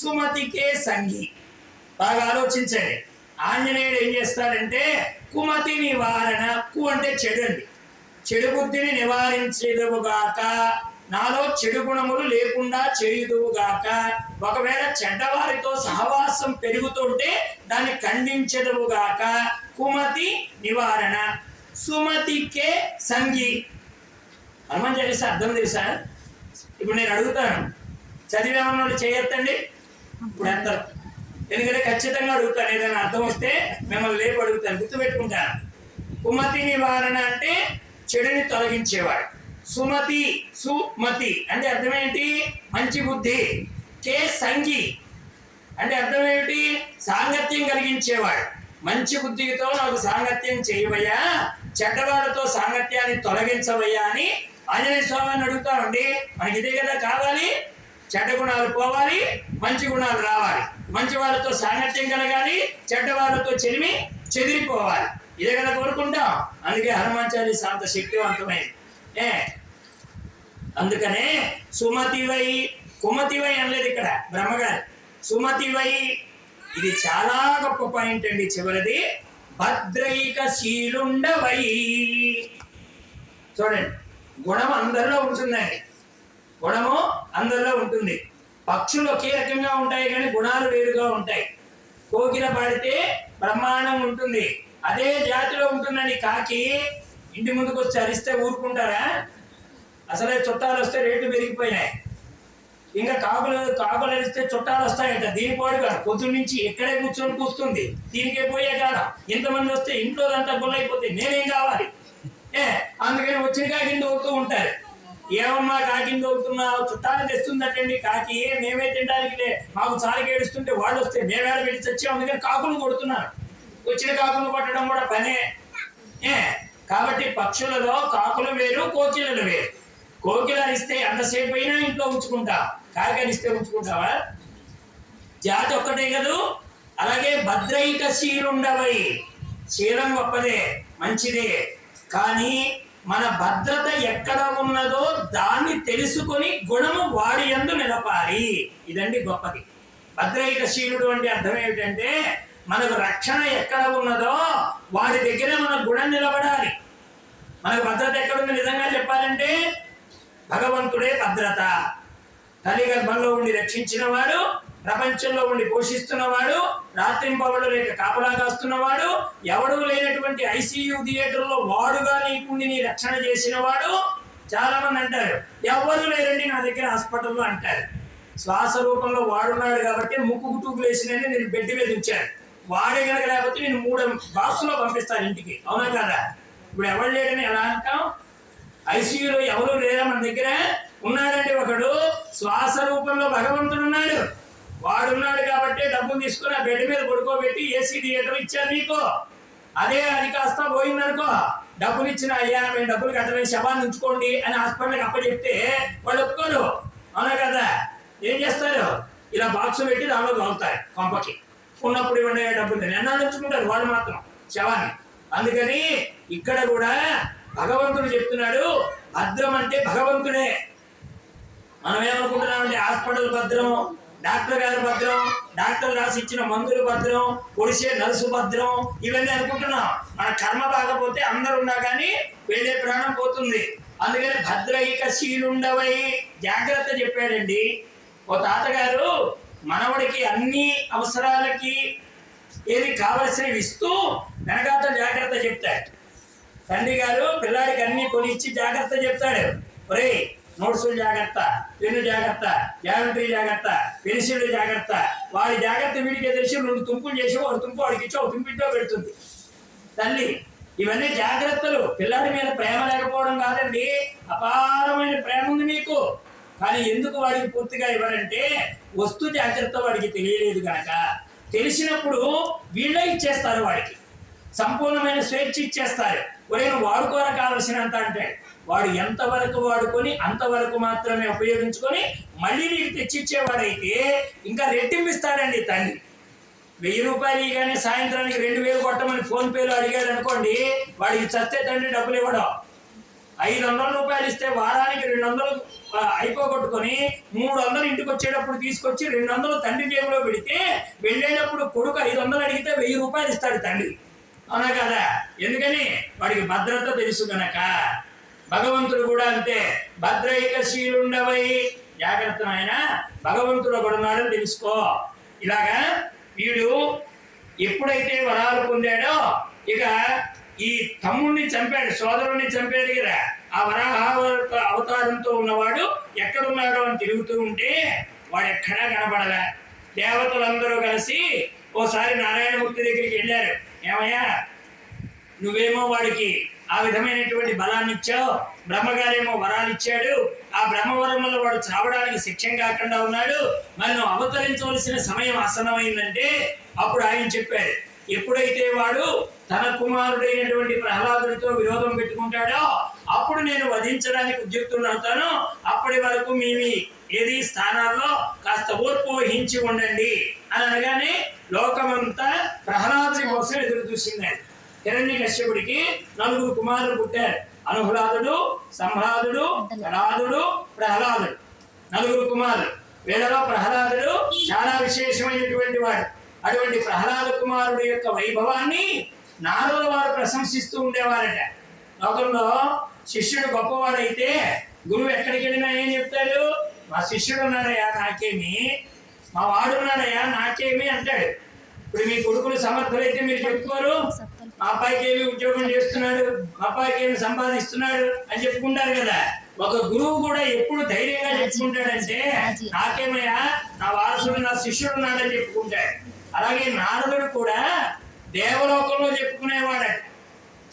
సుమతికే సంగి. బాగా ఆలోచించండి. ఆంజనేయుడు ఏం చేస్తాడంటే కుమతి నివారణ, కు అంటే చెడు అండి, చెడు బుద్ధిని నివారించేదువుగాక, నాలో చెడు గుణములు లేకుండా చేయుదువుగాక, ఒకవేళ చెడ్డవారితో సహవాసం పెరుగుతుంటే దాన్ని ఖండించెదవుగాక, కుమతి నివారణ. సుమతికే సంగి. హనుమాన్ చాలీసా అర్థం తెలుసా? ఇప్పుడు నేను అడుగుతాను, చదివేమన్న వాళ్ళు చేయొద్దండి. ఇప్పుడు అంటారు, ఎందుకంటే ఖచ్చితంగా అడుగుతాను. ఏదైనా అర్థం వస్తే మిమ్మల్ని లేపు అడుగుతాను, గుర్తుపెట్టుకుంటాను. కుమతి నివారణ అంటే చెడుని తొలగించేవాడు. సుమతి, సుమతి అంటే అర్థం ఏంటి? మంచి బుద్ధి. కే సంగి అంటే అర్థం ఏమిటి? సాంగత్యం కలిగించేవాడు. మంచి బుద్ధితో నాకు సాంగత్యం చేయవయ్యా, చెడ్డవాళ్ళతో సాంగత్యాన్ని తొలగించవయ్యా అని ఆంజనేయ స్వామిని అడుగుతామండి. మనకి ఇదే కదా కావాలి. చెడ్డ గుణాలు పోవాలి, మంచి గుణాలు రావాలి. మంచి వాళ్ళతో సాంగత్యం కలగాలి, చెడ్డ వాళ్ళతో చెదిరిపోవాలి. ఇదే కదా కోరుకుంటాం. అందుకే హనుమాన్ చాలీసా అంత శక్తివంతమైంది. అందుకనే సుమతివై, కుమతివై అనలేదు ఇక్కడ బ్రహ్మగారు, సుమతివై. ఇది చాలా గొప్ప పాయింట్ అండి. చివరిది భద్రైక శీలుండవై. చూడండి, గుణం అందరిలో ఉంటుందండి. గుణము అందరిలో ఉంటుంది. పక్షులు ఒకే రకంగా ఉంటాయి కానీ గుణాలు వేరుగా ఉంటాయి. కోకిల పాడితే బ్రహ్మాండం ఉంటుంది, అదే జాతిలో ఉంటుందండి కాకి. ఇంటి ముందుకు వచ్చి అరిస్తే ఊరుకుంటారా? అసలే చుట్టాలు వస్తే రేట్లు పెరిగిపోయినాయి. ఇంకా కాకులు అరిస్తే చుట్టాలు వస్తాయట. దీని పాడు కాదు, పొద్దున్న నుంచి ఎక్కడే కూర్చొని కూస్తుంది, దీనికే పోయే కాలం. ఇంతమంది వస్తే ఇంట్లో అంతా గుల్లైపోతే నేనేం కావాలి? అందుకని వచ్చిన కాకిని దొరుకుతూ ఉంటారు. ఏమమ్మా కాకిని దొరుకుతున్నావు? చుట్టాలు తెస్తుందటండి కాకి. మేమే తినడానికి మాకు చాలకి ఏడుస్తుంటే వాళ్ళు వస్తే మేమేడ పెట్టి చచ్చాము. అందుకని కాకులు కొడుతున్నారు. వచ్చిన కాకులు కొట్టడం కూడా పనే. కాబట్టి పక్షులలో కాకులు వేరు, కోకిలలు వేరు. కోకిల అరిస్తే ఎంతసేపు అయినా ఇంట్లో ఉంచుకుంటాం, కాకి అరిస్తే ఉంచుకుంటావా? జాతి ఒక్కటే కదూ. అలాగే భద్రైక శీలుండవై. శీలం గొప్పదే, మంచిదే. కానీ మన భద్రత ఎక్కడ ఉన్నదో దాన్ని తెలుసుకొని గుణము వాడి యందు నిలపాలి. ఇదండి గొప్పది. భద్రైక శీలుడు అంటే అర్థం ఏమిటంటే మనకు రక్షణ ఎక్కడ ఉన్నదో వాడి దగ్గర మన గుణం నిలబడాలి. మనకు భద్రత ఎక్కడుంది నిజంగా చెప్పాలంటే భగవంతుడే భద్రత. తల్లి గర్భంలో ఉండి రక్షించినవాడు, ప్రపంచంలో ఉండి పోషిస్తున్నవాడు, రాత్రింపవళ్ళు లేక కాపలా కాస్తున్నవాడు, ఎవడూ లేనటువంటి ఐసీయూ థియేటర్లో వాడుగా నీకుండి నీ రక్షణ చేసిన వాడు. చాలా మంది అంటారు ఎవరు లేరండి నా దగ్గర హాస్పిటల్లో అంటారు. శ్వాస రూపంలో వాడున్నాడు కాబట్టి ముక్కు టూకులేసినని నేను బెడ్ మీద ఉంచాను. వాడే కనుక లేకపోతే నేను 3 బాక్సులో పంపిస్తాను ఇంటికి. అవునా కదా? ఇప్పుడు ఎవరు లేడని ఎలా అంటాం? ఐసీయూలో ఎవరు లేరా? మన దగ్గర ఉన్నాడండి ఒకడు. శ్వాస రూపంలో భగవంతుడు ఉన్నాడు. వాడున్నాడు కాబట్టి డబ్బులు తీసుకుని ఆ బెడ్ మీద పడుకోబెట్టి ఏసీ థియేటర్ ఇచ్చారు నీకు. అది కాస్త పోయిందనుకో, డబ్బులు ఇచ్చిన అయ్యా మేము డబ్బులు కట్టలేదు, శవాన్ని ఉంచుకోండి అని హాస్పిటల్కి అప్పచెప్తే వాళ్ళు ఒప్పుకోరు. అవునా కదా? ఏం చేస్తారు? ఇలా బాక్స్ పెట్టి దానిలో దొరుకుతారు కొంపకి. ఉన్నప్పుడు ఇవ్వండి డబ్బులు ఎన్నాళ్ళు ఉంచుకుంటారు వాళ్ళు మాత్రం శవాన్ని. అందుకని ఇక్కడ కూడా భగవంతుడు చెప్తున్నాడు భద్రం అంటే భగవంతుడే. మనం ఏమనుకుంటున్నామంటే హాస్పిటల్ భద్రం, డాక్టర్ గారు భద్రం, డాక్టర్ రాసి ఇచ్చిన మందులు భద్రం, పొడిసే నర్సు భద్రం, ఇవన్నీ అనుకుంటున్నాం. మన కర్మ బాగపోతే అందరు ఉన్నా కానీ వెళ్ళే ప్రాణం పోతుంది. అందుకని భద్రైక శీలుండవై జాగ్రత్త చెప్పాడండి. ఓ తాతగారు మనవడికి అన్ని అవసరాలకి ఏది కావలసినవి ఇస్తూ వెనకాత జాగ్రత్త చెప్తాడు. తండ్రి గారు పిల్లాడికి అన్ని కొనిచ్చి జాగ్రత్త చెప్తాడు. ఒరే నోట్సులు జాగ్రత్త, పెన్ను జాగ్రత్త, జామెట్రీ జాగ్రత్త, పెన్సిల్ జాగ్రత్త. వాడి జాగ్రత్త వీడికి తెలిసి 2 తుంపులు చేసి ఒక తుంపు వాడికి ఇచ్చి ఒక తుంపింట్లో పెడుతుంది తల్లి. ఇవన్నీ జాగ్రత్తలు. పిల్లాడి మీద ప్రేమ లేకపోవడం కాదండి, అపారమైన ప్రేమ ఉంది మీకు. కానీ ఎందుకు వాడికి పూర్తిగా ఇవ్వరంటే వస్తు జాగ్రత్త వాడికి తెలియలేదు కనుక. తెలిసినప్పుడు వీళ్ళే ఇచ్చేస్తారు, వాడికి సంపూర్ణమైన స్వేచ్ఛ ఇచ్చేస్తారు. ఒరే నువ్వు వాడుకోరా కావలసినంత అంటే వాడు ఎంతవరకు వాడుకొని అంతవరకు మాత్రమే ఉపయోగించుకొని మళ్ళీ నీకు తెచ్చిచ్చేవాడైతే ఇంకా రెట్టింపిస్తాడండి తండ్రి. 1000 రూపాయలు ఇగానే సాయంత్రానికి 2000 కొట్టమని ఫోన్పేలో అడిగాడు అనుకోండి, వాడికి చస్తే తండ్రి డబ్బులు ఇవ్వడం. 500 రూపాయలు ఇస్తే వారానికి 200 అయిపోగొట్టుకొని 300 ఇంటికి వచ్చేటప్పుడు తీసుకొచ్చి 200 తండ్రి జేబులో పెడితే వెళ్ళేటప్పుడు కొడుకు 500 అడిగితే 1000 రూపాయలు ఇస్తాడు తండ్రి. అవునా కదా? ఎందుకని వాడికి భద్రత తెలుసు గనక. భగవంతుడు కూడా అంతే. భద్రైకశీలుండవై, జాగ్రత్త ఆయన భగవంతుడు ఒకడున్నాడని తెలుసుకో. ఇలాగా వీడు ఎప్పుడైతే వరాలు పొందాడో ఇక ఈ తమ్ముడిని చంపాడు, సోదరుణ్ణి చంపాడు కదా, ఆ వరాహ అవతారంతో ఉన్నవాడు ఎక్కడున్నాడో అని తిరుగుతూ ఉంటే వాడు ఎక్కడా కనబడలే. దేవతలందరూ కలిసి ఓసారి నారాయణమూర్తి దగ్గరికి వెళ్ళారు. ఏమయ్యా, నువ్వేమో వాడికి ఆ విధమైనటువంటి బలాన్ని ఇచ్చావు, బ్రహ్మగారేమో వరాలు ఇచ్చాడు, ఆ బ్రహ్మవరం వల్ల వాడు చావడానికి శిక్షం కాకుండా ఉన్నాడు, మరి నువ్వు అవతరించవలసిన సమయం ఆసన్నమైందంటే అప్పుడు ఆయన చెప్పాడు, ఎప్పుడైతే వాడు తన కుమారుడైనటువంటి ప్రహ్లాదుడితో విరోధం పెట్టుకుంటాడో అప్పుడు నేను వధించడానికి ఉద్యుక్తున్నవుతాను. అప్పటి వరకు మీ ఏది స్థానాల్లో కాస్త ఓర్పు వహించి ఉండండి అని అనగానే లోకమంతా ప్రహ్లాదుడి కోసం ఎదురు చూసిందండి. హిరణ్యకశ్యపుడికి 4 కుమారులు పుట్టారు. అనుహ్లాదుడు, సంహ్లాదుడు, కళాదుడు, ప్రహ్లాదుడు. 4 కుమారులు. వీళ్ళలో ప్రహ్లాదుడు చాలా విశేషమైనటువంటి వాడు. అటువంటి ప్రహ్లాద కుమారుడు యొక్క వైభవాన్ని నారదుల వారు ప్రశంసిస్తూ ఉండేవారట. లోకంలో శిష్యుడు గొప్పవాడైతే గురువు ఎక్కడికి వెళ్ళినా ఏం చెప్తాడు? మా శిష్యుడు ఉన్నాడయ్యా నాకేమి, మా వాడున్నాడయ్యా నాకేమి అంటాడు. ఇప్పుడు మీ కొడుకులు సమర్థులైతే మీరు చెప్పుకోరు, మా అబ్బాయికి ఏమి ఉద్యోగం చేస్తున్నాడు, మా అబ్బాయికి ఏమి సంపాదిస్తున్నాడు అని చెప్పుకుంటారు కదా. ఒక గురువు కూడా ఎప్పుడు ధైర్యంగా చెప్పుకుంటాడంటే నాకేమయ్యా నా వారసుడు నా శిష్యుడు ఉన్నాడని చెప్పుకుంటాడు. అలాగే నారదుడు కూడా దేవలోకంలో చెప్పుకునేవాడట.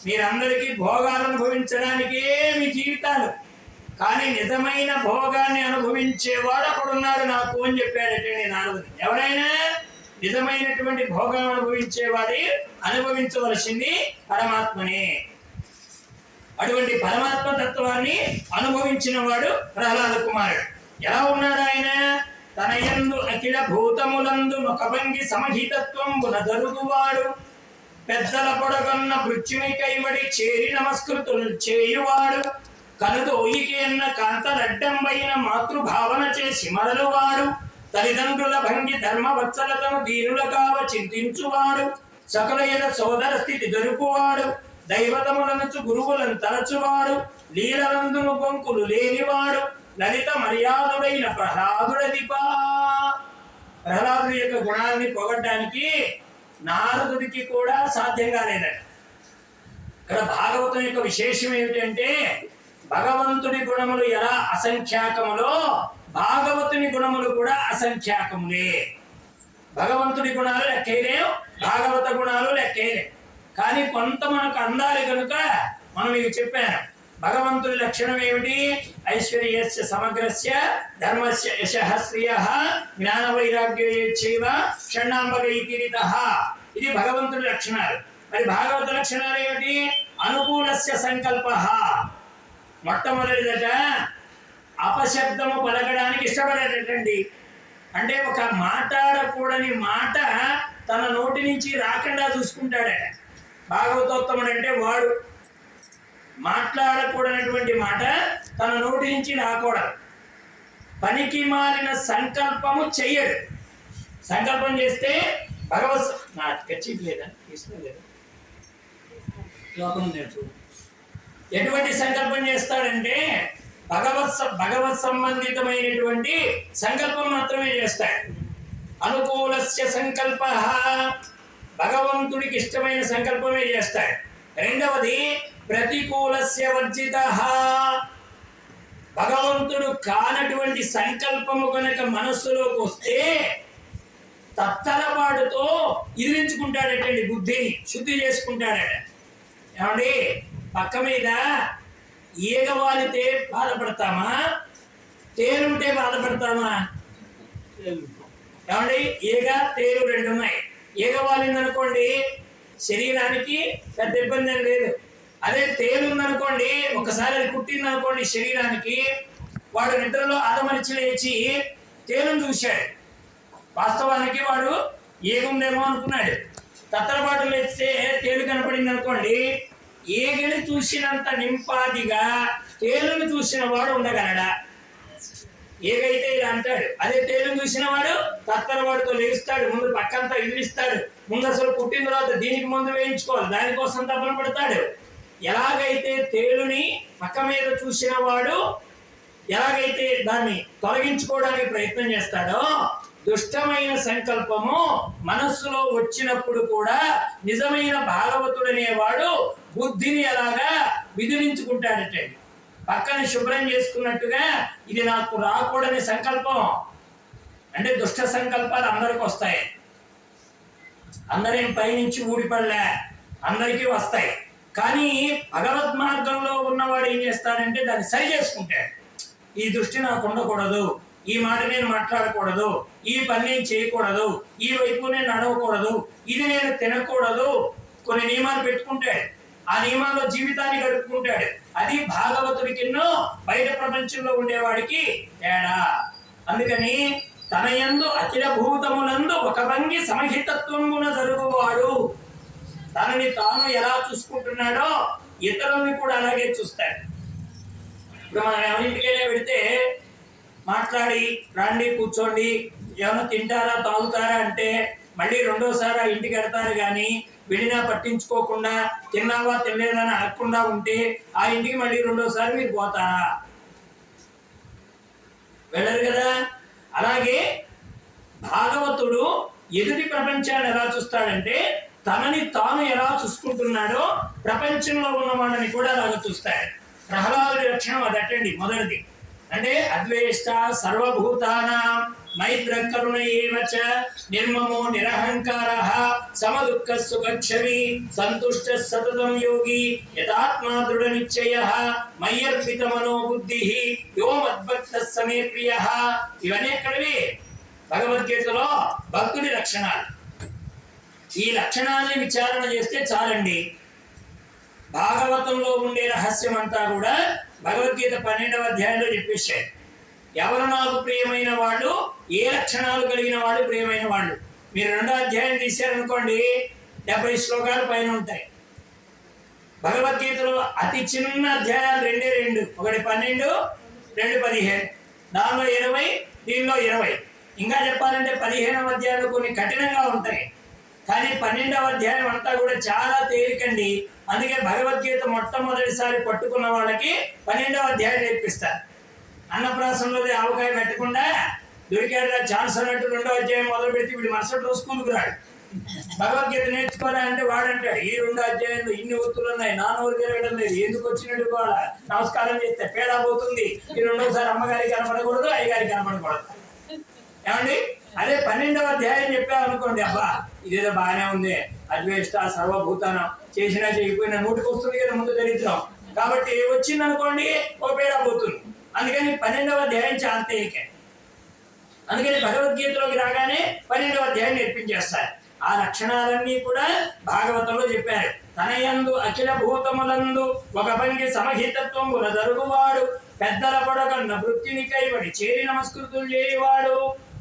మీరందరికీ భోగాలు అనుభవించడానికే మీ జీవితాలు, కానీ నిజమైన భోగాన్ని అనుభవించేవాడు ఒకడున్నాడు నాకు అని చెప్పాడటండి నారదుడు. ఎవరైనా నిజమైనటువంటి భోగం అనుభవించేవాడి అనుభవించవలసింది పరమాత్మనే. అటువంటి పరమాత్మ తత్వాన్ని అనుభవించిన వాడు ప్రహ్లాద కుమారుడు. ఎలా ఉన్నాడు ఆయన? తన యందు అఖిల భూతములందు నొకభంగి సమహితత్వంబున జరుగువాడు, పెద్దల పొడగొన్న పృథ్విని కైవడి చేరి నమస్కృతులు చేయువాడు, కనుదోయికి అన్న కాంతలడ్డంబైన మాతృభావన చేసి మరలువాడు, తల్లిదండ్రుల భంగి ధర్మవత్సలతను దీనుల కావ చింతించువాడు, సకలైన సోదర స్థితి జరుపువాడు, దైవతములనుచు గురువులను తలచువాడు, లీలలందును బొంకులు లేనివాడు, లలిత మర్యాదుడైన ప్రహ్లాదుడదిపా. ప్రహ్లాదుడి యొక్క గుణాన్ని పొగడ్డానికి నారదుడికి కూడా సాధ్యం కాలేదట. ఇక్కడ భాగవతం యొక్క విశేషం ఏమిటంటే భగవంతుడి గుణములు ఎలా అసంఖ్యాకములో భాగవతుని గుణములు కూడా అసంఖ్యాకములే. భగవంతుడి గుణాలు లెక్కలేం, భాగవత గుణాలు లెక్కలేం. కానీ కొంత మనకు అందాలి కనుక మనం మీకు చెప్పాను. భగవంతుడి లక్షణం ఏమిటి? ఐశ్వర్యస్య సమగ్రస్య ధర్మస్య యశః శ్రియః జ్ఞాన వైరాగ్యైశ్చైవ షణ్ణాంబగైతిరితః. ఇది భగవంతుడి లక్షణాలు. మరి భాగవత లక్షణాలు ఏమిటి? అనుకూలస్య సంకల్పః. మొట్టమొదటిదట అపశబ్దము పలకడానికి ఇష్టపడేటండి. అంటే ఒక మాట్లాడకూడని మాట తన నోటి నుంచి రాకుండా చూసుకుంటాడట. భాగవతోత్తముడు అంటే వాడు మాట్లాడకూడనటువంటి మాట తన నోటి నుంచి రాకూడదు. పనికి మారిన సంకల్పము చెయ్యడు. సంకల్పం చేస్తే భగవత్ లేదా తీసుకోలేదు లోకం నేర్చు. ఎటువంటి సంకల్పం చేస్తాడంటే భగవత్ సంబంధితమైనటువంటి సంకల్పం మాత్రమే చేస్తాడు. అనుకూలస్య సంకల్ప, భగవంతుడికి ఇష్టమైన సంకల్పమే చేస్తాడు. రెండవది ప్రతికూలస్య వర్జిత, భగవంతుడు కానటువంటి సంకల్పము కనుక మనస్సులోకి వస్తే తత్తరపాటుతో ఇదిలించుకుంటాడటండి, బుద్ధిని శుద్ధి చేసుకుంటాడట. ఏమండి, పక్క మీద ఈగ వాలితే బాధపడతామా, తేలుంటే బాధపడతామా? ఏమండి, ఈగ తేలు 2 ఉన్నాయి. ఈగ వాలిందనుకోండి శరీరానికి పెద్ద ఇబ్బంది ఏం లేదు. అదే తేలుందనుకోండి, ఒకసారి అది కుట్టిందనుకోండి శరీరానికి, వాడు నిద్రలో ఆదమరిచి లేచి తేలును చూశాడు. వాస్తవానికి వాడు ఈగుందేమో అనుకున్నాడు. తత్తరపాటు లేస్తే తేలు కనపడింది అనుకోండి, ఏగని చూసినంత నింపాదిగా తేలును చూసిన వాడు ఉండగలడా? ఏగైతే ఇలా అంటాడు, అదే తేలును చూసిన వాడు తత్తరవాడితో లేస్తాడు, ముందు పక్కంతా ఇల్లు ఇస్తాడు, ముందు అసలు పుట్టిన తర్వాత దీనికి ముందు వేయించుకోవాలి, దానికోసం తపన పడతాడు. ఎలాగైతే తేలుని పక్క మీద చూసిన వాడు ఎలాగైతే దాన్ని తొలగించుకోవడానికి ప్రయత్నం చేస్తాడో, దుష్టమైన సంకల్పము మనస్సులో వచ్చినప్పుడు కూడా నిజమైన భాగవతుడనేవాడు బుద్ధిని ఎలాగా విదిలించుకుంటాడట. పక్కన శుభ్రం చేసుకున్నట్టుగా ఇది నాకు రాకూడని సంకల్పం అంటే దుష్ట సంకల్పాలు అందరికి వస్తాయి. అందరేం పైనుంచి ఊడిపడలే, అందరికీ వస్తాయి. కానీ భగవద్ మార్గంలో ఉన్నవాడు ఏం చేస్తాడంటే దాన్ని సరి చేసుకుంటాడు. ఈ దృష్టి నాకు ఉండకూడదు, ఈ మాట నేను మాట్లాడకూడదు, ఈ పని నేను చేయకూడదు, ఈ వైపు నేను నడవకూడదు, ఇది నేను తినకూడదు, కొన్ని నియమాలు పెట్టుకుంటాడు. ఆ నియమాల్లో జీవితాన్ని గడుపుకుంటాడు. అది భాగవతుడికిన్నో బయట ప్రపంచంలో ఉండేవాడికి తేడా. అందుకని తన యందు అఖిల భూతములందు ఒక భంగి సమహితత్వమున జరుగువాడు తనని తాను ఎలా చూసుకుంటున్నాడో ఇతరుల్ని కూడా అలాగే చూస్తాడు. ఇప్పుడు మనం ఎవరింటికైనా పెడితే మాట్లాడి రండి కూర్చోండి, ఏమైనా తింటారా తాగుతారా అంటే మళ్ళీ రెండోసారి ఆ ఇంటికి వెడతారు. కానీ వెళ్ళినా పట్టించుకోకుండా తిన్నావా తినలేదని అడగకుండా ఉంటే ఆ ఇంటికి మళ్ళీ రెండోసారి మీరు పోతారా? వెళ్ళరు కదా. అలాగే భాగవతుడు ఎదుటి ప్రపంచాన్ని ఎలా చూస్తాడంటే తనని తాను ఎలా చూసుకుంటున్నాడో ప్రపంచంలో ఉన్న వాళ్ళని కూడా అలాగ చూస్తాడు. ప్రహ్లాదుడి లక్షణం అదటండి. మొదటిది అంటే అద్వేష్ట సర్వభూతానాం మైత్రకరుణ ఏవచ నిర్మమో నిరహంకారః సమదుఃఖ సుఖక్షమి సంతుష్ట సతతం యోగి యథాత్మా దృఢ నిశ్చయః మయ్యర్పిత మనోబుద్ధిః యో మద్భక్తః సమే ప్రియః. ఇవన్నీ ఎక్కడివి? భగవద్గీతలో భక్తుడి లక్షణాలు. ఈ లక్షణాన్ని విచారణ చేస్తే చాలండి. భాగవతంలో ఉండే రహస్యం అంతా కూడా భగవద్గీత 12వ అధ్యాయంలో చెప్పేశాడు. ఎవరు నాకు ప్రియమైన వాళ్ళు, ఏ లక్షణాలు కలిగిన వాళ్ళు ప్రియమైన వాళ్ళు. మీరు 2వ అధ్యాయం తీశారనుకోండి 70 శ్లోకాలు పైన ఉంటాయి. భగవద్గీతలో అతి చిన్న అధ్యాయాలు 2 ఒకటి 12, 2 15, దానిలో 20, దీనిలో 20. ఇంకా చెప్పాలంటే 15వ అధ్యాయంలో కొన్ని కఠినంగా ఉంటాయి. కానీ 12వ అధ్యాయం అంతా కూడా చాలా తేలికండి. అందుకే భగవద్గీత మొట్టమొదటిసారి పట్టుకున్న వాళ్ళకి 12వ అధ్యాయం నేర్పిస్తారు. అన్నప్రాసంలో ఆవకాయ పెట్టకుండా దొరికాడు ఛాన్స్ అన్నట్టు 2వ అధ్యాయం మొదలు పెట్టి వీడు మరుసటి రోజు స్కూల్కి రాడు. భగవద్గీత నేర్చుకోరా అంటే వాడంటాడు ఈ 2 అధ్యాయంలో ఇన్ని ఒత్తులు ఉన్నాయి, నాన్నూరు తిరగడం లేదు, ఎందుకు వచ్చినట్టు కూడా నమస్కారం చేస్తే పేడా పోతుంది, ఈ 2వసారి అమ్మగారికి కనపడకూడదు, అయ్యగారికి కనపడకూడదు. ఏమండి? అదే 12వ అధ్యాయం చెప్పామనుకోండి, అబ్బా ఇదేదో బాగానే ఉంది, అద్వేష్ట సర్వభూతానం చేసినా చేయకపోయినా నోటికి వస్తుంది కదా ముందు దరిద్రం, కాబట్టి వచ్చిందనుకోండి ఓ పేడా పోతుంది. అందుకని 12వ అధ్యాయం చాలా తేలిక. అందుకని భగవద్గీతలోకి రాగానే 12వ అధ్యాయం నేర్పించేస్తారు. ఆ లక్షణాలన్నీ కూడా భాగవతంలో చెప్పారు. తన యందు అఖిల భూతములందు ఒక భంగి సమహితత్వము జరుగువాడు పెద్దల పడకన్న వృత్తిని కైబడి చేరి నమస్కృతులు చేయవాడు.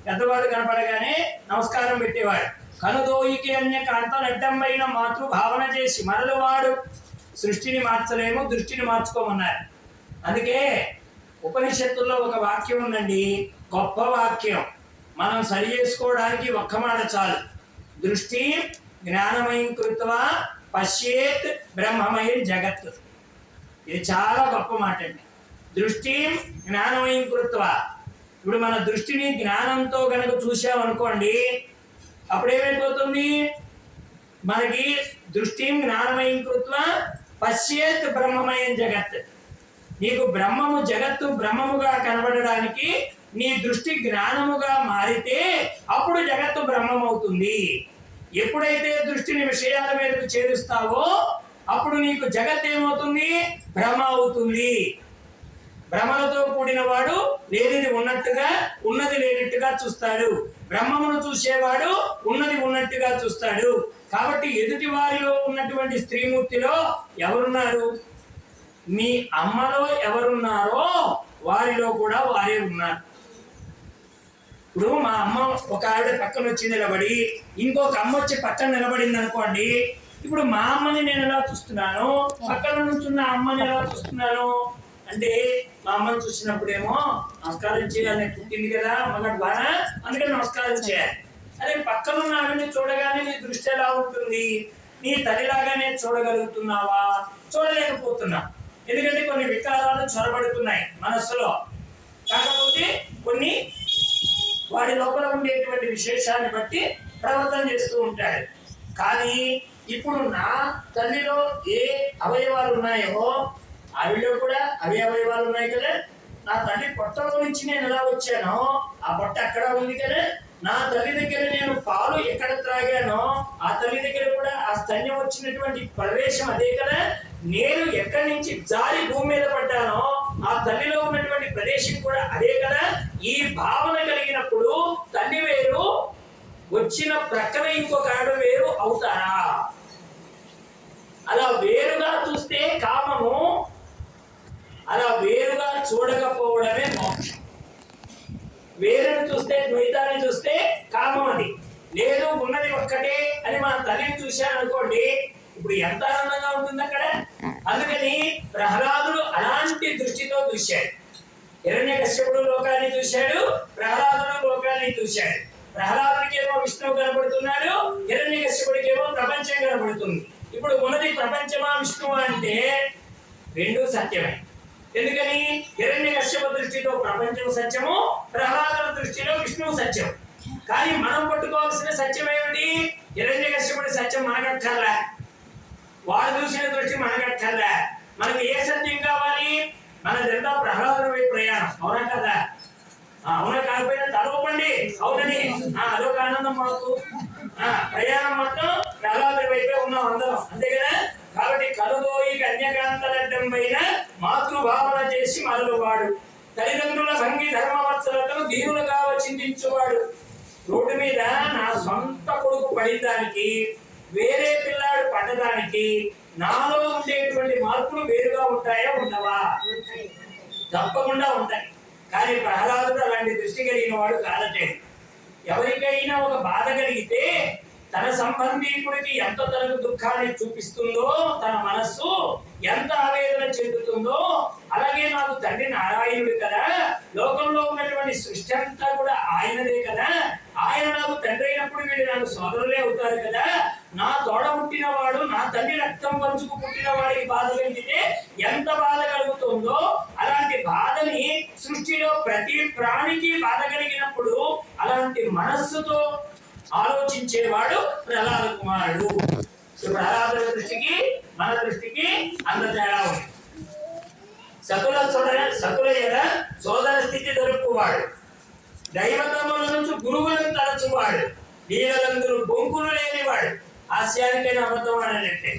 పెద్దవాడు కనపడగానే నమస్కారం పెట్టేవాడు. కనుదోయికి అన్య కాంతనడ్డంబైన మాతృభావన చేసి మరలువాడు. సృష్టిని మార్చలేము, దృష్టిని మార్చుకోమన్నారు. అందుకే ఉపనిషత్తుల్లో ఒక వాక్యం ఉందండి, గొప్ప వాక్యం. మనం సరి చేసుకోవడానికి ఒక్క మాట చాలు. దృష్టి జ్ఞానమయం కృత్వా పశ్యేత్ బ్రహ్మమయం జగత్. ఇది చాలా గొప్ప మాట అండి. దృష్టి జ్ఞానమయం కృత్వా. ఇప్పుడు మన దృష్టిని జ్ఞానంతో కనుక చూసామనుకోండి, అప్పుడేమైపోతుంది? మనకి దృష్టి జ్ఞానమయం కృత్వా పశ్యేత్ బ్రహ్మమయం జగత్. నీకు బ్రహ్మము జగత్తు బ్రహ్మముగా కనబడడానికి నీ దృష్టి జ్ఞానముగా మారితే అప్పుడు జగత్తు బ్రహ్మమవుతుంది. ఎప్పుడైతే దృష్టిని విషయాల మీదకు చేరుస్తావో అప్పుడు నీకు జగత్ ఏమవుతుంది? భ్రమ అవుతుంది. భ్రమలతో కూడిన వాడు లేనిది ఉన్నట్టుగా, ఉన్నది లేనట్టుగా చూస్తాడు. బ్రహ్మమును చూసేవాడు ఉన్నది ఉన్నట్టుగా చూస్తాడు. కాబట్టి ఎదుటి వారిలో ఉన్నటువంటి స్త్రీమూర్తిలో ఎవరున్నారు? మీ అమ్మలో ఎవరున్నారో వారిలో కూడా వారే ఉన్నారు. ఇప్పుడు మా అమ్మ ఒక ఆవిడ పక్కన వచ్చి నిలబడి ఇంకొక అమ్మ వచ్చి పక్కన నిలబడింది అనుకోండి, ఇప్పుడు మా అమ్మని నేను ఎలా చూస్తున్నాను, పక్కన నుంచున్న అమ్మని ఎలా చూస్తున్నాను అంటే, మా అమ్మని చూసినప్పుడేమో నమస్కారం చేయాలని పుట్టింది కదా అమ్మగారు బాగా, అందుకని నమస్కారం చేయాలి. అదే పక్కనున్న ఆవిడని చూడగానే నీ దృష్టి ఎలా ఉంటుంది? నీ తల్లిలాగానే చూడగలుగుతున్నావా? చూడలేకపోతున్నా. ఎందుకంటే కొన్ని వికారాలు చొరబడుతున్నాయి మనస్సులో. కాకపోతే కొన్ని వాడి లోపల ఉండేటువంటి విశేషాన్ని బట్టి ప్రవర్తన చేస్తూ ఉంటాడు. కానీ ఇప్పుడు నా తల్లిలో ఏ అవయవాలు ఉన్నాయో ఆవిడలో కూడా అవే అవయవాలు ఉన్నాయి కదా. నా తల్లి పొట్టలో నుంచి నేను ఎలా వచ్చానో ఆ పొట్ట అక్కడ ఉంది కదా. నా తల్లి దగ్గర నేను పాలు ఎక్కడ త్రాగానో ఆ తల్లి దగ్గర కూడా ఆ స్తన్యం వచ్చినటువంటి ప్రదేశం అదే కదా. నేను ఎక్కడి నుంచి జారి భూమి మీద పడ్డానో ఆ తల్లిలో ఉన్నటువంటి ప్రదేశం కూడా అదే కదా. ఈ భావన కలిగినప్పుడు తల్లి వేరు, వచ్చిన ప్రక్కన ఇంకొక ఆవిడ వేరు అవుతారా? అలా వేరుగా చూస్తే కామము, అలా వేరుగా చూడకపోవడమే మోక్షం. వేరుని చూస్తే, ద్వైతాన్ని చూస్తే కామం అది. లేదు ఉన్నది ఒక్కటే అని మన తల్లిని చూశాను అనుకోండి, ఇప్పుడు ఎంత ఆనందంగా ఉంటుంది అక్కడ. అందుకని ప్రహ్లాదుడు అలాంటి దృష్టితో చూశాడు. హిరణ్యకశ్యపుడు లోకాన్ని చూశాడు, ప్రహ్లాదుడు లోకాన్ని చూశాడు. ప్రహ్లాదుడికేమో విష్ణువు కనబడుతున్నాడు, హిరణ్యకశ్యపుడికేమో ప్రపంచం కనబడుతుంది. ఇప్పుడు ఉన్నది ప్రపంచమా విష్ణువు అంటే రెండూ సత్యమే. ఎందుకని హిరణ్యకశ్యప దృష్టిలో ప్రపంచం సత్యము, ప్రహ్లాదుల దృష్టిలో విష్ణువు సత్యం. కానీ మనం పట్టుకోవాల్సిన సత్యం ఏమిటి? హిరణ్యకశ్యపుడి సత్యం మనకక్కర్లే, వాడు చూసిన దృష్టి మనకక్కర్లే. మనకి ఏ సత్యం కావాలి? మనదంతా ప్రహ్లాదుడి వైపు ప్రయాణం. అవునా కదా? అవునా కాకపోయినా తలవపండి అవునని, అదొక ఆనందం మాకు. ప్రయాణం మొత్తం ప్రహ్లాదుడి వైపే ఉన్నాం అందరం, అంతే కదా. కాబట్టి కలుదోయి కన్యకాంతలడ్డం పైన మాతృభావన చేసి మరలువాడు, తల్లిదండ్రుల సంగీ ధర్మవత్సలతను దీనులుగా చింతించువాడు. రోడ్డు మీద నా సొంత కొడుకు పడిందానికి, వేరే పిల్లాడు పడ్డదానికి నాలో ఉండేటువంటి మార్పులు వేరుగా ఉంటాయా ఉండవా? తప్పకుండా ఉంటాయి. కానీ ప్రహ్లాదుడు అలాంటి దృష్టి కలిగిన వాడు కాదటే. ఎవరికైనా ఒక బాధ కలిగితే తన సంబంధీకుడికి ఎంత తనకు దుఃఖాన్ని చూపిస్తుందో, తన మనస్సు ఎంత ఆవేదన చెందుతుందో, అలాగే నాకు తండ్రి నారాయణుడు కదా, లోకంలో ఉన్నటువంటి సృష్టి అంతా కూడా ఆయనదే కదా, ఆయన నాకు తండ్రి అయినప్పుడు వీళ్ళు నాకు సోదరులే అవుతారు కదా, నా తోడ పుట్టిన వాడు, నా తండ్రి రక్తం పంచుకు పుట్టిన వాడికి బాధ కలిగితే ఎంత బాధ కలుగుతుందో, అలాంటి బాధని సృష్టిలో ప్రతి ప్రాణికి బాధ కలిగినప్పుడు అలాంటి మనస్సుతో ఆలోచించేవాడు ప్రహ్లాద కుమారుడు. ప్రహ్లాదుల దృష్టికి మన దృష్టికి అంత తేడా ఉంది. సకుల ఎడ సోదర స్థితి దొరుకువాడు, దైవతముల నుంచి గురువులను తలచువాడు, లీలలందరూ బొంకులు లేనివాడు, హాస్యానికైన అబద్ధం ఆడనట్టే.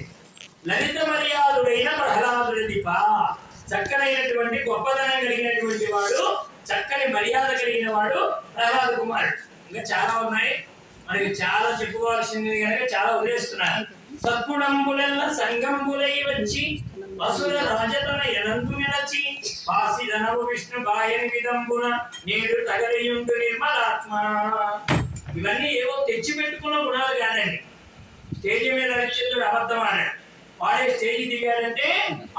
లలిత మర్యాదుడైన ప్రహ్లాదుడి దీప, చక్కనైనటువంటి గొప్పదనం కలిగినటువంటి వాడు, చక్కని మర్యాద కలిగిన వాడు ప్రహ్లాద కుమారుడు. ఇంకా చాలా ఉన్నాయి, మనకి చాలా చెప్పుకోవాల్సింది కనుక చాలా వదిలేస్తున్నారు. సద్గుణంబులెల్ల సంగంబులై వచ్చి వసుర రాజతన ఎనందు నిలచి పాసిదనవు విష్ణు బాయని విధంబున నేడు తగలియుండు నిర్మలాత్మ. ఇవన్నీ ఏవో తెచ్చి పెట్టుకున్న గుణాలు కాదండి. స్టేజి మీద హరిశ్చంద్రుడు అబద్ధం ఆడాడు, వాడే స్టేజి దిగాడంటే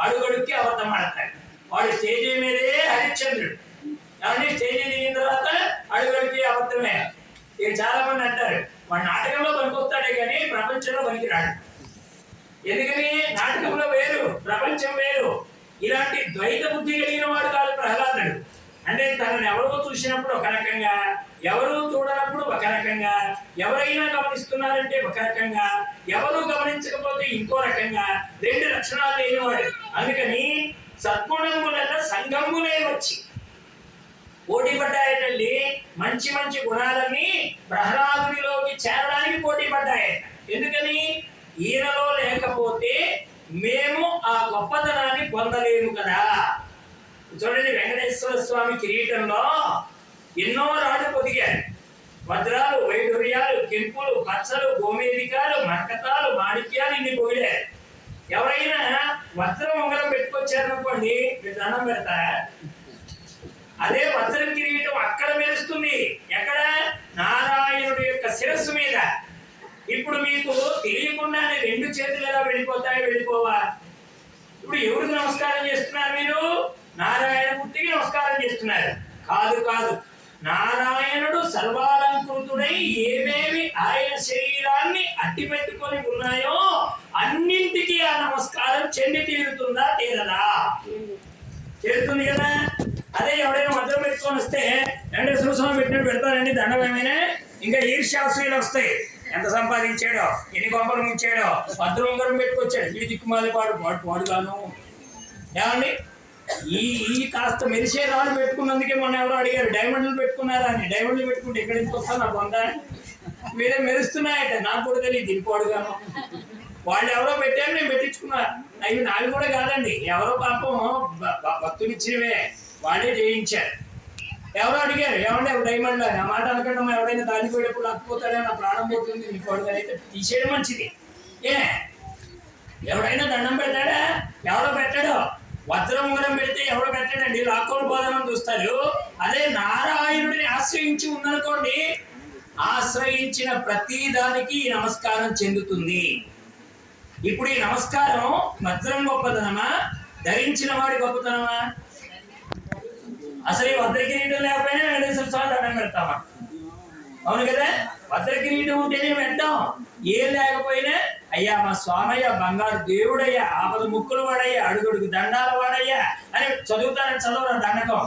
అడుగడుక్కి అబద్ధం ఆడతాడు. వాడి స్టేజి మీదే హరిశ్చంద్రుడు, కాబట్టి స్టేజి దిగిన తర్వాత అడుగడుక్కి అబద్ధమే. ఇక చాలా మంది అంటారు వాడు నాటకంలో పనికొస్తాడే కానీ ప్రపంచంలో పనికిరాడు. ఎందుకని? నాటకంలో వేరు, ప్రపంచం వేరు. ఇలాంటి ద్వైత బుద్ధి కలిగిన వాడు కాదు ప్రహ్లాదుడు. అంటే తనని ఎవరో చూసినప్పుడు ఒక రకంగా, ఎవరు చూడనప్పుడు ఒక రకంగా, ఎవరైనా గమనిస్తున్నారంటే ఒక రకంగా, ఎవరు గమనించకపోతే ఇంకో రకంగా, రెండు లక్షణాలు లేనివాడు. అందుకని సద్గుణములన్న సంగములే వచ్చి పోటీ పడ్డాయటండి. మంచి మంచి గుణాలన్నీ ప్రహ్లాదుడిలోకి చేరడానికి పోటీ పడ్డాయట. ఎందుకని? ఈయనలో లేకపోతే మేము ఆ గొప్పతనాన్ని పొందలేము కదా. చూడండి, వెంకటేశ్వర స్వామి కిరీటంలో ఎన్నో రాళ్ళు పొదిగారు. వజ్రాలు, వైఢూర్యాలు, కెంపులు, పచ్చలు, గోమేదికాలు, మరకతాలు, మాణిక్యాలు ఇన్ని పొగిడారు. ఎవరైనా వజ్రం ఉంగరం పెట్టుకొచ్చారనుకోండి, మీరు దండం పెడతారా? అదే వజ్రం కిరీటం అక్కడ మెరుస్తుంది. ఎక్కడ? నారాయణుడి యొక్క శిరస్సు మీద. ఇప్పుడు మీకు తెలియకుండానే 2 చేతులు ఎలా వెళ్ళిపోతాయో వెళ్ళిపోవా? ఇప్పుడు ఎవరికి నమస్కారం చేస్తున్నారు మీరు? నారాయణమూర్తికి నమస్కారం చేస్తున్నారు. కాదు కాదు, నారాయణుడు సర్వాలంకృతుడై ఏమేమి ఆయన శరీరాన్ని అడ్డి పెట్టుకొని ఉన్నాయో అన్నింటికీ ఆ నమస్కారం చెంది తీరుతుందా తీరదా? చేరుతుంది కదా. అదే ఎవడైనా మధ్యలో పెట్టుకొని వస్తే వెంకటేశ్వర స్వామి పెట్టినట్టు పెడతారండి దండం. ఏమైనా ఇంకా ఈర్ష్యాసూయలు వస్తాయి. ఎంత సంపాదించాడో, ఎన్ని గొప్పలు ముంచాడో, భద్రంగరం పెట్టుకొచ్చాడు, ఈ దిక్కుమాలి పాడుగాను. ఏమండి, ఈ కాస్త మెరిసే రాళ్ళు పెట్టుకున్నందుకే మొన్న ఎవరో అడిగారు డైమండ్లు పెట్టుకున్నారా అని. డైమండ్లు పెట్టుకుంటే ఎక్కడి నుంచి వస్తా నాకు వందా? మీరే మెరుస్తున్నాయట, నాకు కూడా తెలియదు దిగిపోడుగాను. వాళ్ళు ఎవరో పెట్టారు, నేను పెట్టించుకున్నా. అవి నావి కూడా కాదండి, ఎవరో పాపం భక్తులిచ్చినవే, వాళ్ళే చేయించారు. ఎవరో అడిగారు ఏమంటే డైమండ్ అని. ఆ మాట అనకుండా ఎవరైనా దానిపోయేటప్పుడు లేకపోతాడే నా ప్రాణం పోతుంది నీకు అయితే తీసేయడం మంచిది. ఎవడైనా దండం పెడతాడా? ఎవడో పెట్టాడు. వజ్రం ఉంగరం పెడితే ఎవడో పెట్టాడండి, లాక్కోలు బోధనం చూస్తారు. అదే నారాయణుడిని ఆశ్రయించి ఉందనుకోండి, ఆశ్రయించిన ప్రతి దానికి నమస్కారం చెందుతుంది. ఇప్పుడు ఈ నమస్కారం వజ్రం గొప్పతనమా, ధరించిన వాడి గొప్పతనమా? అసలు ఈ వజ్రకిరీటం లేకపోయినా వెంకటేశ్వర స్వామి దండం పెడతామా? అవును కదా. వజ్రకిరీటం ఉంటేనే పెట్టాం, ఏం లేకపోయినా అయ్యా మా స్వామయ్య బంగారు దేవుడయ్యా, ఆపద ముక్కులు వాడయ్యా, అడుగుడుగు దండాల వాడయ్యా అని చదువుతానని చదవరా దండకం.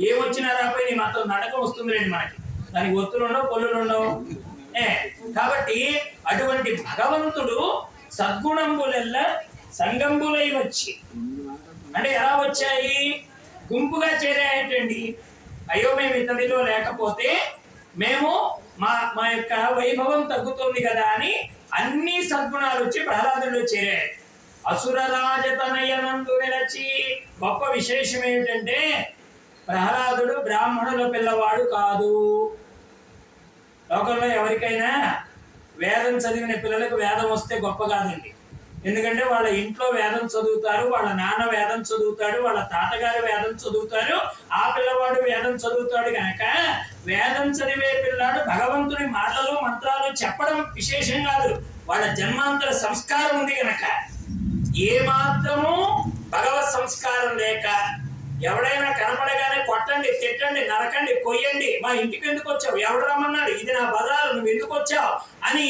ఏమొచ్చినా రాకపోయి మాత్రం దండకం వస్తుంది రండి మనకి. దానికి ఒత్తులు ఉండవు, పొల్లులు ఉండవు. కాబట్టి అటువంటి భగవంతుడు సద్గుణంబులెల్లా సంగంబులై వచ్చి, అంటే ఎలా వచ్చాయి? గుంపుగా చేరాయటండి. అయ్యో మేము ఇతడిలో లేకపోతే మేము మా యొక్క వైభవం తగ్గుతుంది కదా అని అన్ని సద్గుణాలు వచ్చి ప్రహ్లాదుల్లో చేరాయి. అసురరాజతనయనందు నిలచి. గొప్ప విశేషం ఏమిటంటే ప్రహ్లాదుడు బ్రాహ్మణుల పిల్లవాడు కాదు. లోకంలో ఎవరికైనా వేదం చదివిన పిల్లలకు వేదం వస్తే గొప్ప కాదండి. ఎందుకంటే వాళ్ళ ఇంట్లో వేదం చదువుతారు, వాళ్ళ నాన్న వేదం చదువుతాడు, వాళ్ళ తాతగారు వేదం చదువుతారు, ఆ పిల్లవాడు వేదం చదువుతాడు. కనుక వేదం చదివే పిల్లాడు భగవంతుని మాటలు మంత్రాలు చెప్పడం విశేషం కాదు, వాళ్ళ జన్మాంతర సంస్కారం ఉంది. కనుక ఏ మాత్రము భగవత్ సంస్కారం లేక ఎవడైనా కనపడగానే కొట్టండి, తిట్టండి, నరకండి, కొయ్యండి, మా ఇంటికి ఎందుకు వచ్చావు, ఎవడు రమ్మన్నాడు, ఇది నా బజారు, నువ్వు ఎందుకు వచ్చావు అని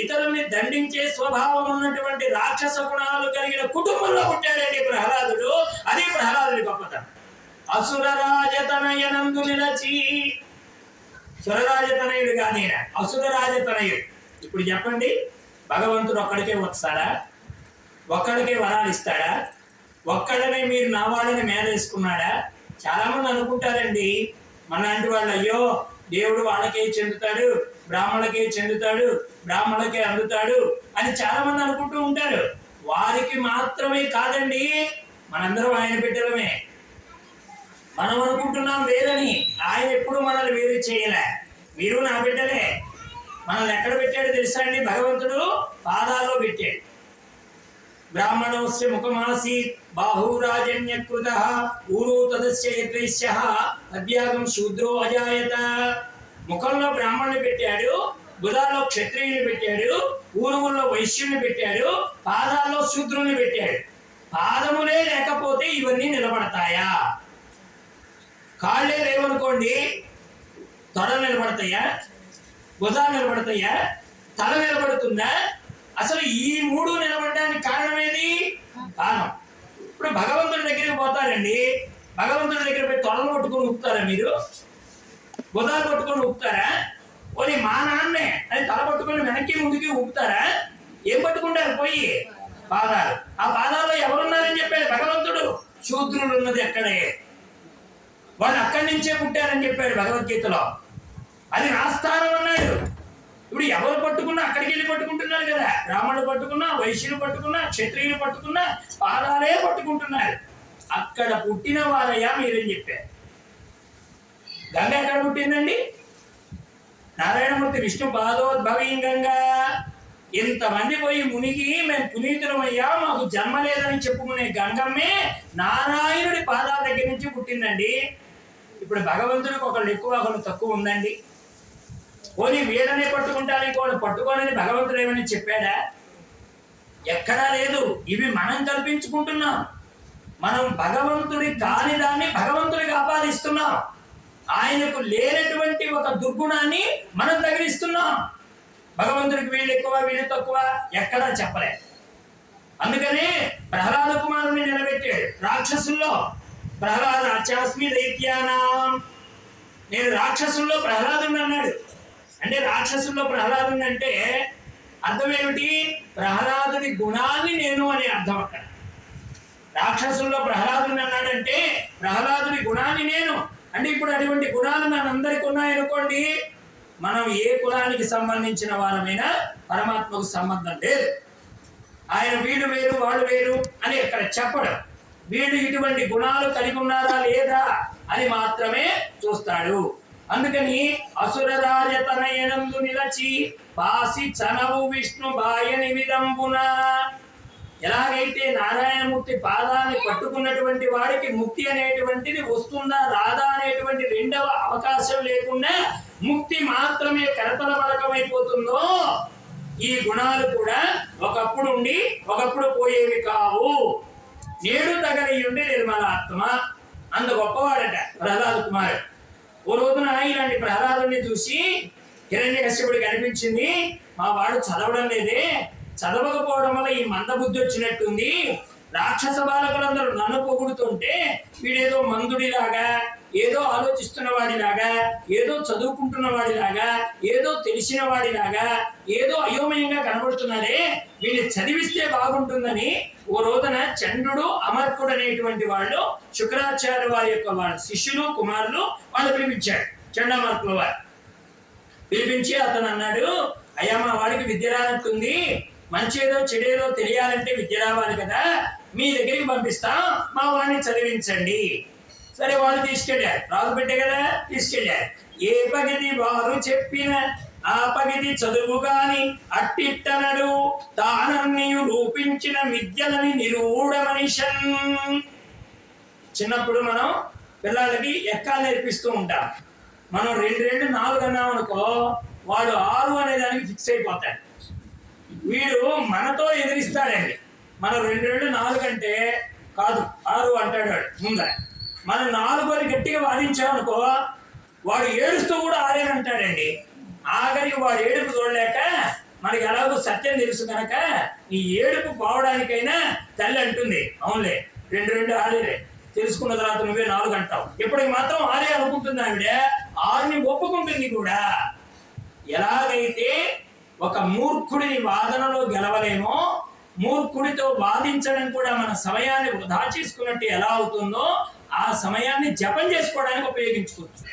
ఇతరుల్ని దండించే స్వభావం ఉన్నటువంటి రాక్షస గుణాలు కలిగిన కుటుంబంలో పుట్టాడండి ప్రహ్లాదుడు. అది ప్రహ్లాదుడి గొప్పతనం. అసురరాజతనయనందు నిలచి. సురరాజతనయుడు కానీ అసురరాజతనయుడు. ఇప్పుడు చెప్పండి, భగవంతుడు ఒక్కడికే వస్తాడా? ఒక్కడికే వరాలు ఇస్తాడా? ఒక్కడనే మీరు నా వాళ్ళని మేలేసుకున్నాడా? చాలా మంది అనుకుంటారండి మనలాంటి వాళ్ళు, అయ్యో దేవుడు వాళ్ళకే చెందుతాడు, బ్రాహ్మణులకే చెందుతాడు, బ్రాహ్మణులకే అందుతాడు అని చాలా మంది అనుకుంటూ ఉంటారు. వారికి మాత్రమే కాదండి, మనందరం ఆయన బిడ్డలమే. మనం అనుకుంటున్నాం వేరని, ఆయన ఎప్పుడు మనల్ని వేరు చేయలే. మీరు నా బిడ్డలే. మనల్ని ఎక్కడ పెట్టాడు తెలుసా అండి? భగవంతుడు పాదాల్లో పెట్టాడు. బ్రాహ్మణోస్య ముఖమాసి బాహురాజన్యకృత ఊరు తదస్య యద్వైశ్యః అద్యాగం శూద్రో అజాయత. ముఖంలో బ్రాహ్మణుని పెట్టాడు, బుధాల్లో క్షత్రియుని పెట్టాడు, ఊరువుల్లో వైశ్యుని పెట్టాడు, పాదాల్లో శూద్రుని పెట్టాడు. పాదములే లేకపోతే ఇవన్నీ నిలబడతాయా? కాళ్ళే లేవనుకోండి, తొడలు నిలబడతాయా? భుజాలు నిలబడతాయా? తల నిలబడుతుందా? అసలు ఈ 3 నిలబడడానికి కారణం ఏది? పాదం. ఇప్పుడు భగవంతుడి దగ్గరికి పోతారండి, భగవంతుడి దగ్గర పోయి తొడలు పట్టుకొని ఊపుతారా మీరు? భుజాలు పట్టుకొని ఊపుతారా? పోనీ మా నాన్నే అది తల పట్టుకొని వెనక్కి ముందుకి ఊపుతారా? ఏం పట్టుకుంటారు? పోయి పాదాలు. ఆ పాదాల్లో ఎవరున్నారని చెప్పాడు భగవంతుడు? శూద్రులు ఉన్నది ఎక్కడే, వాళ్ళు అక్కడి నుంచే పుట్టారని చెప్పాడు భగవద్గీతలో. అది నా స్థానం అన్నాడు. ఇప్పుడు ఎవరు పట్టుకున్నా అక్కడికి వెళ్ళి పట్టుకుంటున్నారు కదా. బ్రాహ్మణులు పట్టుకున్నా, వైశ్యులు పట్టుకున్నా, క్షత్రియులు పట్టుకున్నా పాదాలే పట్టుకుంటున్నారు. అక్కడ పుట్టిన వారయ్యా మీరేం చెప్పారు. గంగ ఎక్కడ పుట్టిందండి? నారాయణమూర్తి విష్ణు పాదోద్భవీంగంగా. ఇంతమంది పోయి మునిగి మేము పునీతులమయ్యా, మాకు జన్మ లేదని చెప్పుకునే గంగమ్మే నారాయణుడి పాదాల దగ్గర నుంచి పుట్టిందండి. ఇప్పుడు భగవంతుడికి ఒకళ్ళు ఎక్కువ ఒకళ్ళు తక్కువ ఉందండి? పోనీ వీళ్ళనే పట్టుకుంటాను ఇంకోటి పట్టుకోనని భగవంతుడు ఏమని చెప్పాడా? ఎక్కడా లేదు. ఇవి మనం కల్పించుకుంటున్నాం. మనం భగవంతుడి కాని దాన్ని భగవంతుడికి ఆపాదిస్తున్నాం. ఆయనకు లేనటువంటి ఒక దుర్గుణాన్ని మనం తగిలిస్తున్నాం. భగవంతుడికి వీళ్ళు ఎక్కువ వీళ్ళు తక్కువ ఎక్కడా చెప్పలేదు. అందుకనే ప్రహ్లాద కుమారుని నిలబెట్టాడు. రాక్షసుల్లో ప్రహ్లాద చాస్మి దైత్యానాం, నేను రాక్షసుల్లో ప్రహ్లాదుని అన్నాడు. అంటే రాక్షసుల్లో ప్రహ్లాదుని అంటే అర్థం ఏమిటి? ప్రహ్లాదుడి గుణాన్ని నేను అనే అర్థం అక్కడ. రాక్షసుల్లో ప్రహ్లాదుని అన్నాడంటే ప్రహ్లాదుడి గుణాన్ని నేను అంటే ఇప్పుడు అటువంటి గుణాలు మనందరికీ ఉన్నాయనుకోండి, మనం ఏ కులానికి సంబంధించిన వారమైనా పరమాత్మకు సంబంధం లేదు. ఆయన వీడు వేరు వాడు వేరు అని ఇక్కడ చెప్పడం. వీడు ఇటువంటి గుణాలు కలిగి ఉన్నారా లేదా అని మాత్రమే చూస్తాడు. అందుకని అసురరాజతనయనందు నిలచి పాసి చనవు విష్ణు బాయని విదంబున, ఎలాగైతే నారాయణమూర్తి పాదాన్ని పట్టుకున్నటువంటి వాడికి ముక్తి అనేటువంటిది వస్తుందా రాదా అనేటువంటి రెండవ అవకాశం లేకుండా ముక్తి మాత్రమే కరతల బలకమైపోతుందో, ఈ గుణాలు కూడా ఒకప్పుడు ఉండి ఒకప్పుడు పోయేవి కావు. నేడు తగలియుండి నిర్మలాత్మ. అంత గొప్పవాడట ప్రహ్లాద కుమారుడు. ఓ రోజున ఇలాంటి ప్రహ్లాదుని చూసి హిరణ్యకశ్యపుడికి అనిపించింది, మా వాడు చదవడం లేదే, చదవకపోవడం వల్ల ఈ మందబుద్ధి వచ్చినట్టుంది. రాక్షస బాలకులందరూ నన్ను పొగుడుతుంటే వీడేదో మందుడిలాగా, ఏదో ఆలోచిస్తున్న వాడిలాగా, ఏదో చదువుకుంటున్న వాడిలాగా, ఏదో తెలిసిన వాడిలాగా, ఏదో అయోమయంగా కనబడుతున్నాడే, వీడిని చదివిస్తే బాగుంటుందని ఓ రోజున చంద్రుడు అమర్కుడు అనేటువంటి వాళ్ళు శుక్రాచార్య వారి యొక్క వాళ్ళ శిష్యులు కుమారులు వాళ్ళు పిలిపించాడు. చండమర్కుల వారు పిలిపించి అతను అన్నాడు, అయ్యా మా వాడికి విద్య రానట్టుంది, మంచేదో చెడేదో తెలియాలంటే విద్య రావాలి కదా, మీ దగ్గరికి పంపిస్తాం, మా వాడిని చదివించండి. సరే వాళ్ళు తీసుకెళ్ళారు. రాజు పెట్టే కదా తీసుకెళ్ళారు. ఏ పగిది వారు చెప్పిన ఆ పగిది చదువు గాని అట్టిట్టనడు తానన్నీయు రూపించిన విద్యలని నిరూఢ మనిషన్. చిన్నప్పుడు మనం పిల్లలకి ఎక్కాలు నేర్పిస్తూ ఉంటాం. మనం 2 2 4 అన్నాం అనుకో, వాడు 6 అనే దానికి ఫిక్స్ అయిపోతాడు. వీడు మనతో ఎదిరిస్తాడండి. మనం 2 2 4 అంటే కాదు 6 అంటాడు వాడు ముందర. మనం 4 అని గట్టిగా వాదించామనుకో, వాడు ఏడుస్తూ కూడా 6 అంటాడండి. ఆఖరికి వాడు ఏడుపు చూడలేక మనకి ఎలాగో సత్యం తెలుసు కనుక ఈ ఏడుపు పోవడానికైనా తల్లి అంటుంది, అవునులే 2 2 6 తెలుసుకున్న తర్వాత నువ్వే 4 అంటావు. ఇప్పటికి మాత్రం 6 అనుకుంటుంది ఆవిడ, 6ని ఒప్పుకుంటుంది కూడా. ఎలాగైతే ఒక మూర్ఖుడిని వాదనలో గెలవలేమో, మూర్ఖుడితో వాదించడం కూడా మన సమయాన్ని వృధా చేసుకున్నట్టు ఎలా అవుతుందో ఆ సమయాన్ని జపం చేసుకోవడానికి ఉపయోగించుకోవచ్చు.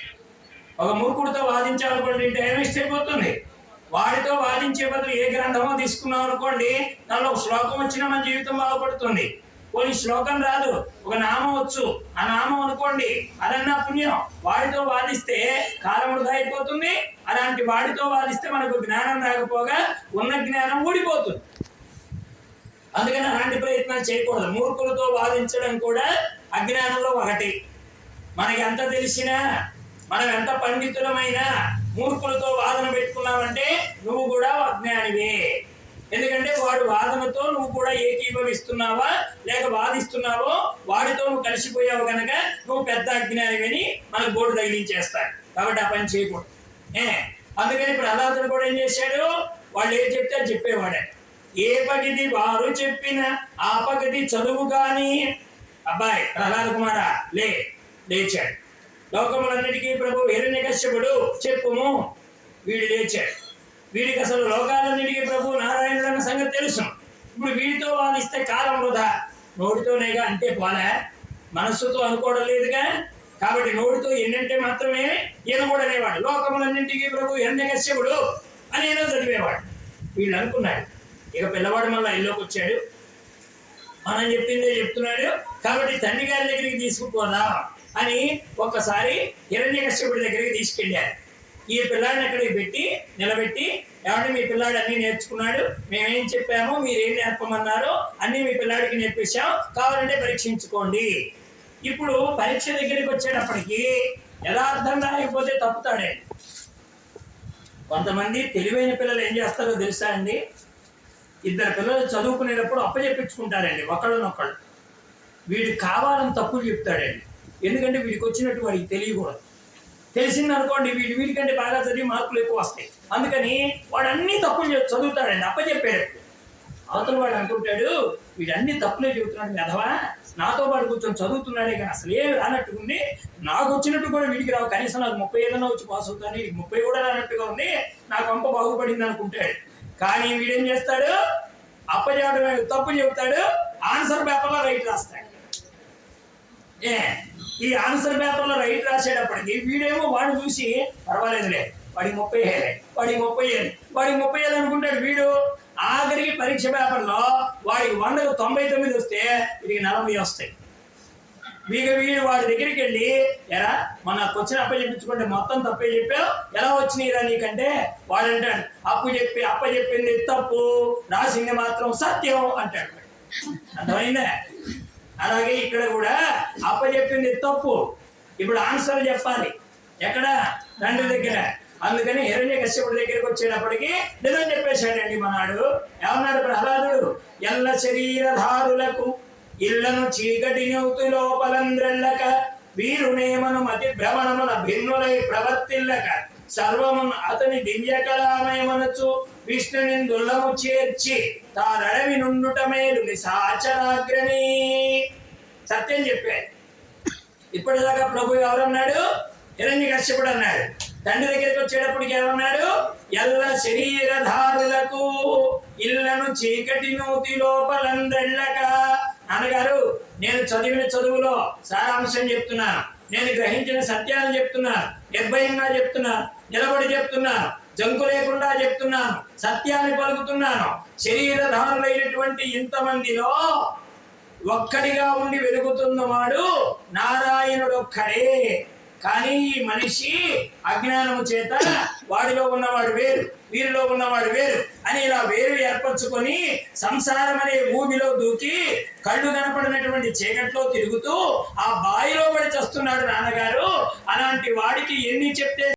ఒక మూర్ఖుడితో వాదించాలనుకోండి టైం వేస్ట్ అయిపోతుంది. వాడితో వాదించే బదులు ఏ గ్రంథమో తీసుకున్నాం అనుకోండి, దానిలో ఒక శ్లోకం వచ్చినా మన జీవితం బాగుపడుతుంది. కొన్ని శ్లోకం రాదు, ఒక నామం వచ్చు, ఆ నామం అనుకోండి అదన్నా పుణ్యం. వాడితో వాదిస్తే కాలం వృధా అయిపోతుంది. అలాంటి వాడితో వాదిస్తే మనకు జ్ఞానం రాకపోగా ఉన్న జ్ఞానం ఊడిపోతుంది. అందుకని అలాంటి ప్రయత్నాలు చేయకూడదు. మూర్ఖులతో వాదించడం కూడా అజ్ఞానంలో ఒకటి. మనకి ఎంత తెలిసినా, మనం ఎంత పండితులమైనా మూర్ఖులతో వాదన పెట్టుకున్నావంటే నువ్వు కూడా అజ్ఞానివే. ఎందుకంటే వాడు వాదనతో నువ్వు కూడా ఏకీభవిస్తున్నావా లేక వాదిస్తున్నావో వాడితో నువ్వు కలిసిపోయావు కనుక నువ్వు పెద్ద అజ్ఞానివని మనకు బోర్డు తగిలించేస్తాడు. కాబట్టి ఆ పని చేయకూడదు. అందుకని ప్రహ్లాదుడు కూడా ఏం చేశాడు, వాళ్ళు ఏం చెప్తే అది చెప్పేవాడే. ఏ పగిది వారు చెప్పిన ఆ పగిది చదువు కానీ. అబ్బాయి ప్రహ్లాద కుమార లేచాడు. లోకములన్నిటికీ ప్రభు హిరణ్యకశ్యపుడు చెప్పుము. వీడు లేచాడు. వీడికి అసలు లోకాలన్నిటికీ ప్రభు నారాయణుడు అన్న సంగతి తెలుసు. ఇప్పుడు వీడితో వాదిస్తే కాలం వృధా. నోటితోనేగా అంటే పోలే, మనస్సుతో అనుకోవడం లేదుగా. కాబట్టి నోటితో ఎన్నంటే మాత్రమే ఈయన కూడా అనేవాడు. లోకములన్నింటికీ ప్రభు హిరణ్యకశ్యపుడు అని ఏదో చదివేవాడు. వీళ్ళు అనుకున్నాడు, ఇక పిల్లవాడు మళ్ళీ ఇల్లుకి వచ్చాడు, మనం చెప్పిందే చెప్తున్నాడు, కాబట్టి తండ్రి గారి దగ్గరికి తీసుకుపోదా అని ఒక్కసారి హిరణ్యకశ్యపుడి దగ్గరికి తీసుకెళ్ళారు. ఈ పిల్లాడిని అక్కడికి పెట్టి నిలబెట్టి, ఏమంటే మీ పిల్లాడు అన్నీ నేర్చుకున్నాడు, మేమేం చెప్పామో మీరేం నేర్పమన్నారో అన్నీ మీ పిల్లాడికి నేర్పించాం, కావాలంటే పరీక్షించుకోండి. ఇప్పుడు పరీక్ష దగ్గరికి వచ్చేటప్పటికి యథార్థం రాకపోతే తప్పుతాడే. కొంతమంది తెలివైన పిల్లలు ఏం చేస్తారో తెలుసా అండి, ఇద్దరు పిల్లలు చదువుకునేటప్పుడు అప్పచెప్పించుకుంటారండి ఒకళ్ళనొక్కళ్ళు. వీడికి కావాలని తప్పులు చెప్తాడండి, ఎందుకంటే వీడికి వచ్చినట్టు వాడికి తెలియకూడదు. తెలిసిందనుకోండి వీడికంటే బాగా చదివి మార్కులు ఎక్కువ వస్తాయి. అందుకని వాడు అన్ని తప్పులు చదువుతాడండి అప్పచెప్పేటప్పుడు. అవతల వాడు అనుకుంటాడు వీడన్ని తప్పులే చెబుతున్నాడు మెధవా, నాతో పాటు కూర్చొని చదువుతున్నాడే కానీ అసలు ఏం రానట్టుకుంది, నాకు వచ్చినట్టు కూడా వీడికి రావు, కనీసం నాకు 30 ఏదైనా వచ్చి పాస్ అవుతాను, వీడికి 30 కూడా రానట్టుగా ఉంది, నాకు అంప బాగుపడింది అనుకుంటాడు. కానీ వీడేం చేస్తాడు, అప్పచెప్పడం తప్పు చెబుతాడు, ఆన్సర్ పేపర్లో రైట్ రాస్తాడు. ఈ ఆన్సర్ పేపర్లో రైట్ రాసేటప్పటికి వీడేమో వాడు చూసి పర్వాలేదులే వాడికి 30 ఏళ్ళే, వాడికి 30 ఏళ్ళు, వాడికి 30 ఏళ్ళు అనుకుంటాడు. వీడు ఆఖరికి పరీక్ష పేపర్లో వాడికి 100కు 99 వస్తే వీడికి 40 వస్తాయి. వీడు వాడి దగ్గరికి వెళ్ళి ఎరా మన క్వశ్చన్ అప్పచెప్పించుకుంటే మొత్తం తప్పే చెప్పావు, ఎలా వచ్చినాయిరా నీకంటే వాడంటాడు అప్పచెప్పింది తప్పు, రాసింది మాత్రం సత్యం అంటాడు. అర్థమైందా? అలాగే ఇక్కడ కూడా అప్పచెప్పింది తప్పు, ఇప్పుడు ఆన్సర్ చెప్పాలి ఎక్కడ, తండ్రి దగ్గర. అందుకని హిరణ్యకశ్యపుడి దగ్గరికి వచ్చేటప్పటికి నిజం చెప్పేశాడండి మనాడు. ఏమన్నాడు ప్రహ్లాదుడు, ఎల్ల శరీరధారులకు ఇళ్లను చీకటి నౌతు లోపలంద్రెళ్ళక వీరునేమను మతి భ్రమణమున భిన్నులై ప్రవర్తిల్లక సర్వమును అతని దివ్యకళామయమనచు విష్ణుని దుల్లము చేర్చి తారడవి నుండుట మేలు నిశాచరాగ్రణి. సత్యం చెప్పాడు. ఇప్పటిదాకా ప్రభు ఎవరన్నాడు, హిరణ్యకశ్యపుడు అన్నాడు. తండ్రి దగ్గరికి వచ్చేటప్పటికి ఏమన్నాడు, ఎల్ల శరీరధారులకు ఇళ్లను చీకటి నూతి లోపలందెళ్ళక. నాన్నగారు నేను చదివిన చదువులో సారాంశం చెప్తున్నాను, నేను గ్రహించిన సత్యాన్ని చెప్తున్నాను, నిర్భయంగా చెప్తున్నాను, నిలబడి చెప్తున్నాను, జంకు లేకుండా చెప్తున్నాను, సత్యాన్ని పలుకుతున్నాను. శరీరధారులైనటువంటి ఇంతమందిలో ఒక్కడిగా ఉండి వెలుగుతున్నవాడు నారాయణుడొక్కడే. కానీ ఈ మనిషి అజ్ఞానము చేత వాడిలో ఉన్నవాడు వేరు, వీరిలో ఉన్నవాడు వేరు అని ఇలా వేరు ఏర్పరచుకొని సంసారం అనే భూమిలో దూకి కళ్ళు కనపడినటువంటి చీకట్లో తిరుగుతూ ఆ బావిలో పడి చస్తున్నాడు నాన్నగారు. అలాంటి వాడికి ఎన్ని చెప్తే